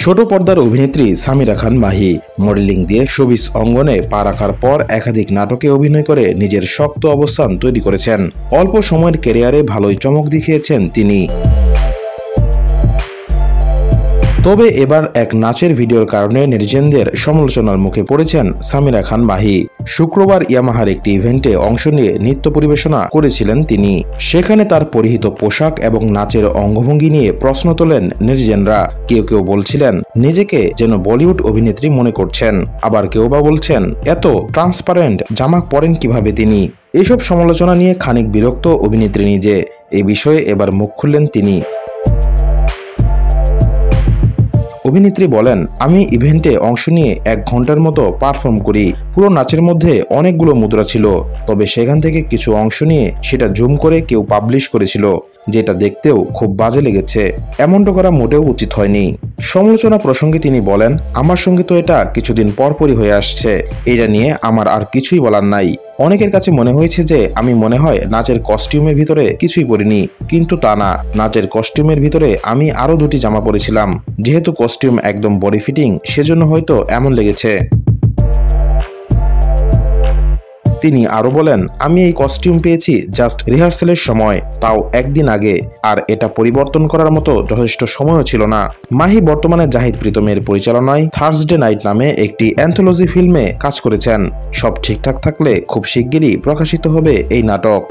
ছোট পর্দার অভিনেত্রী সামিরা খান মাহি মডেলিং দিয়ে শোবিজ অঙ্গনে পা রাখার পর একাধিক নাটকে অভিনয় করে নিজের শক্ত অবস্থান তৈরি করেছেন। অল্প সময়ের ক্যারিয়ারে ভালোই চমক দেখিয়েছেন তিনি। তবে এবার এক নাচের ভিডিওর কারণে নেটিজেনদের সমালোচনার মুখে পড়েছেন সামিরা খান মাহি। শুক্রবার ইয়ামাহার একটি ইভেন্টে অংশ নিয়ে নৃত্য পরিবেশনা করেছিলেন তিনি। সেখানে তার পরিহিত পোশাক এবং নাচের অঙ্গভঙ্গি নিয়ে প্রশ্ন তোলেন নেটিজেনরা। কেউ কেউ বলছিলেন নিজেকে যেন বলিউড অভিনেত্রী মনে করছেন, আবার কেউ বা বলছেন এত ট্রান্সপারেন্ট জামা পরেন কিভাবে তিনি। এসব সমালোচনা নিয়ে খানিক বিরক্ত অভিনেত্রী নিজে। এই বিষয়ে এবার মুখ খুললেন তিনি। অভিনেত্রী বলেন, আমি ইভেন্টে অংশ নিয়ে 1 ঘন্টার মতো পারফর্ম করি। পুরো নাচের মধ্যে অনেকগুলো মুদ্রা ছিল, তবে সেখান থেকে কিছু অংশ নিয়ে সেটা জুম করে কেউ পাবলিশ করেছিল, যেটা দেখতেও খুব বাজে লেগেছে। এমনটা করা মোটেও উচিত হয়নি। সমালোচনা প্রসঙ্গে তিনি বলেন, আমার সঙ্গে তো এটা কিছুদিন পরপরই হয়ে আসছে, এটা নিয়ে আমার আর কিছুই বলার নাই। অনেকের কাছে মনে হয়েছে যে আমি মনে হয় নাচের কস্টিউমের ভিতরে কিছুই পরিনি, কিন্তু তা না। নাচের কস্টিউমের ভিতরে আমি আরো 2টি জামা পরেছিলাম। যেহেতু কস্টিউম একদম বডি ফিটিং, সেজন্য হয়তো এমন লেগেছে। তিনি আরো বলেন, আমি এই কস্টিউম পেয়েছি জাস্ট রিহার্সালের সময়, তাও 1 দিন আগে, আর এটা পরিবর্তন করার মতো যথেষ্ট সময়ও ছিল না। মাহি বর্তমানে জাহিদ প্রীতমের পরিচালনায় থার্সডে নাইট নামে একটি অ্যান্থোলজি ফিল্মে কাজ করেছেন। সব ঠিকঠাক থাকলে খুব শিগগিরই প্রকাশিত হবে এই নাটক।